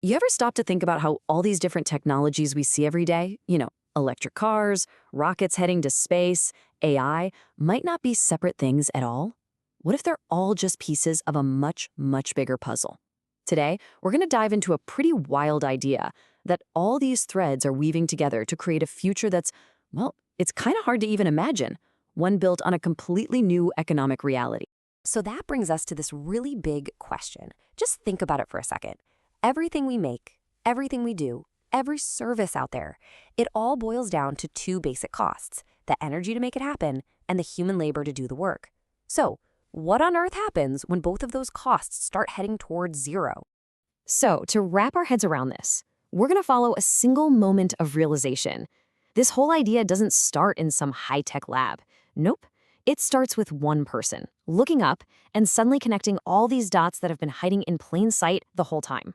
You ever stop to think about how all these different technologies we see every day, electric cars, rockets heading to space, AI, might not be separate things at all? What if they're all just pieces of a much, much bigger puzzle? Today, we're going to dive into a pretty wild idea that all these threads are weaving together to create a future that's, well, it's kind of hard to even imagine, one built on a completely new economic reality. So that brings us to this really big question. Just think about it for a second. Everything we make, everything we do, every service out there, it all boils down to two basic costs: the energy to make it happen and the human labor to do the work. So, what on earth happens when both of those costs start heading towards zero? So, to wrap our heads around this, we're going to follow a single moment of realization. This whole idea doesn't start in some high-tech lab. Nope. It starts with one person looking up and suddenly connecting all these dots that have been hiding in plain sight the whole time.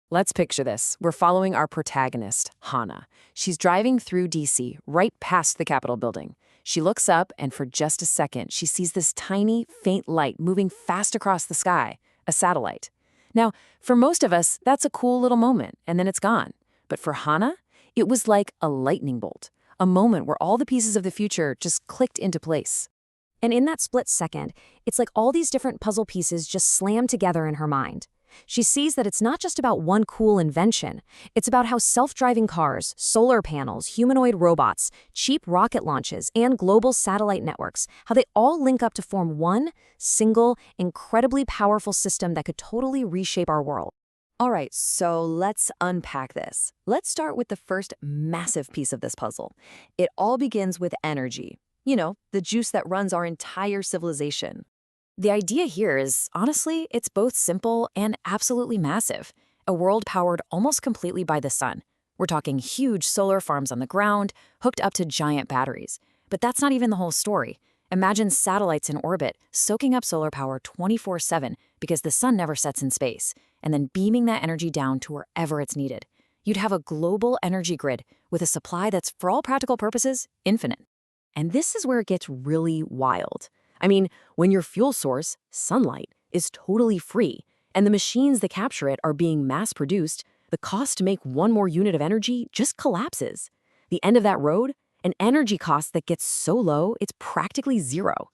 Let's picture this. We're following our protagonist, Hannah. She's driving through DC, right past the Capitol building. She looks up, and for just a second, she sees this tiny, faint light moving fast across the sky, a satellite. Now, for most of us, that's a cool little moment, and then it's gone. But for Hannah, it was like a lightning bolt, a moment where all the pieces of the future just clicked into place. And in that split second, it's like all these different puzzle pieces just slam together in her mind. She sees that it's not just about one cool invention. It's about how self-driving cars, solar panels, humanoid robots, cheap rocket launches, and global satellite networks, how they all link up to form one single, incredibly powerful system that could totally reshape our world. All right, so let's unpack this. Let's start with the first massive piece of this puzzle. It all begins with energy. The juice that runs our entire civilization. The idea here is, honestly, it's both simple and absolutely massive. A world powered almost completely by the sun. We're talking huge solar farms on the ground, hooked up to giant batteries. But that's not even the whole story. Imagine satellites in orbit, soaking up solar power 24/7 because the sun never sets in space, and then beaming that energy down to wherever it's needed. You'd have a global energy grid with a supply that's, for all practical purposes, infinite. And this is where it gets really wild. I mean, when your fuel source, sunlight, is totally free, and the machines that capture it are being mass-produced, the cost to make one more unit of energy just collapses. The end of that road, an energy cost that gets so low, it's practically zero.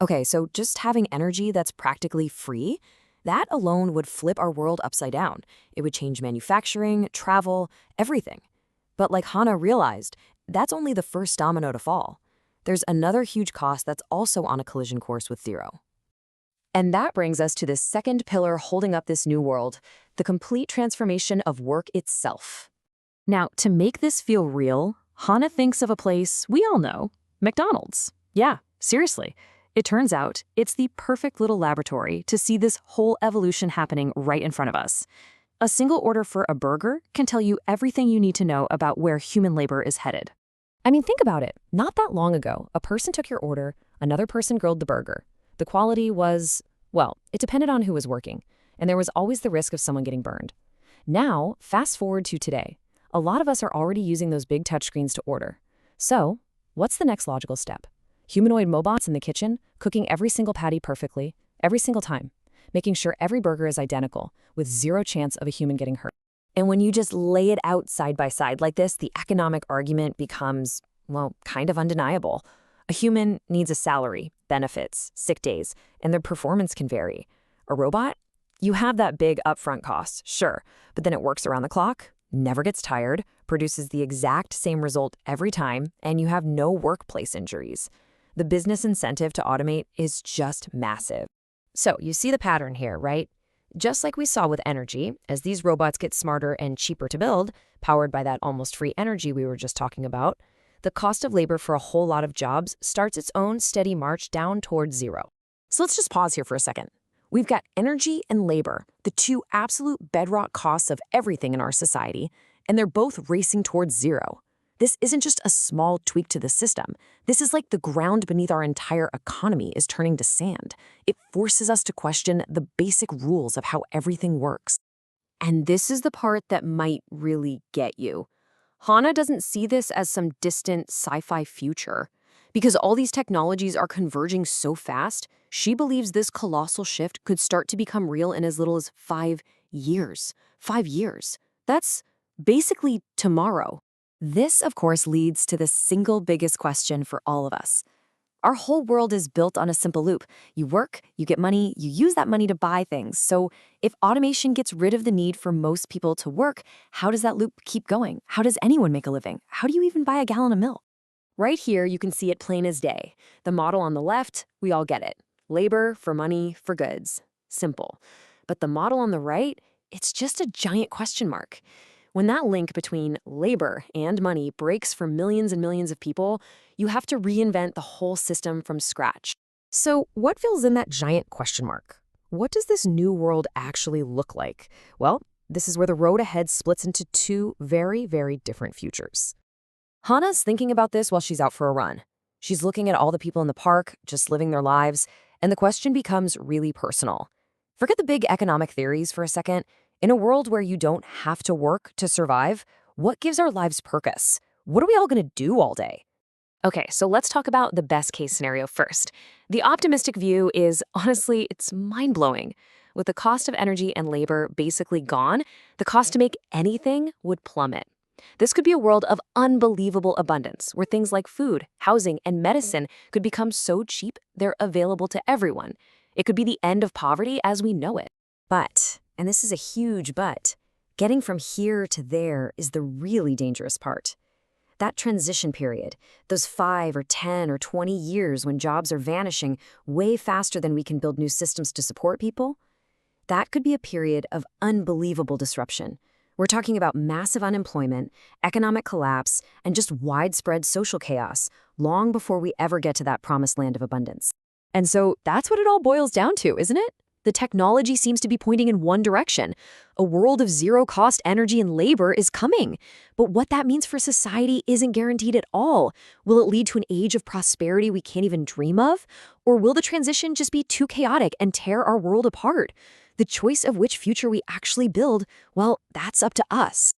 Okay, so just having energy that's practically free, that alone would flip our world upside down. It would change manufacturing, travel, everything. But like Hannah realized, that's only the first domino to fall. There's another huge cost that's also on a collision course with zero. And that brings us to the second pillar holding up this new world, the complete transformation of work itself. Now, to make this feel real, Hannah thinks of a place we all know, McDonald's. Yeah, seriously. It turns out it's the perfect little laboratory to see this whole evolution happening right in front of us. A single order for a burger can tell you everything you need to know about where human labor is headed. I mean, think about it. Not that long ago, a person took your order, another person grilled the burger. The quality was, well, it depended on who was working, and there was always the risk of someone getting burned. Now, fast forward to today. A lot of us are already using those big touchscreens to order. So, what's the next logical step? Humanoid mobots in the kitchen, cooking every single patty perfectly, every single time, making sure every burger is identical, with zero chance of a human getting hurt. And when you just lay it out side by side like this, the economic argument becomes, well, kind of undeniable. A human needs a salary, benefits, sick days, and their performance can vary. A robot? You have that big upfront cost, sure, but then it works around the clock, never gets tired, produces the exact same result every time, and you have no workplace injuries. The business incentive to automate is just massive. So you see the pattern here, right? Just like we saw with energy, as these robots get smarter and cheaper to build, powered by that almost free energy we were just talking about, the cost of labor for a whole lot of jobs starts its own steady march down towards zero. So let's just pause here for a second. We've got energy and labor, the two absolute bedrock costs of everything in our society, and they're both racing towards zero. This isn't just a small tweak to the system. This is like the ground beneath our entire economy is turning to sand. It forces us to question the basic rules of how everything works. And this is the part that might really get you. Hannah doesn't see this as some distant sci-fi future. Because all these technologies are converging so fast, she believes this colossal shift could start to become real in as little as 5 Years. 5 years. That's basically tomorrow. This, of course, leads to the single biggest question for all of us. Our whole world is built on a simple loop. You work, you get money, you use that money to buy things. So if automation gets rid of the need for most people to work, how does that loop keep going? How does anyone make a living? How do you even buy a gallon of milk? Right here, you can see it plain as day. The model on the left, we all get it. Labor for money for goods. Simple. But the model on the right, it's just a giant question mark. When that link between labor and money breaks for millions and millions of people, you have to reinvent the whole system from scratch. So what fills in that giant question mark? What does this new world actually look like? Well, this is where the road ahead splits into two very, very different futures. Hannah's thinking about this while she's out for a run. She's looking at all the people in the park, just living their lives, and the question becomes really personal. Forget the big economic theories for a second. In a world where you don't have to work to survive, what gives our lives purpose? What are we all going to do all day? Okay, so let's talk about the best case scenario first. The optimistic view is, honestly, it's mind-blowing. With the cost of energy and labor basically gone, the cost to make anything would plummet. This could be a world of unbelievable abundance, where things like food, housing, and medicine could become so cheap they're available to everyone. It could be the end of poverty as we know it. But, and this is a huge but, getting from here to there is the really dangerous part. That transition period, those 5 or 10 or 20 years when jobs are vanishing way faster than we can build new systems to support people, that could be a period of unbelievable disruption. We're talking about massive unemployment, economic collapse, and just widespread social chaos, long before we ever get to that promised land of abundance. And so that's what it all boils down to, isn't it? The technology seems to be pointing in one direction. A world of zero-cost energy and labor is coming. But what that means for society isn't guaranteed at all. Will it lead to an age of prosperity we can't even dream of? Or will the transition just be too chaotic and tear our world apart? The choice of which future we actually build, well, that's up to us.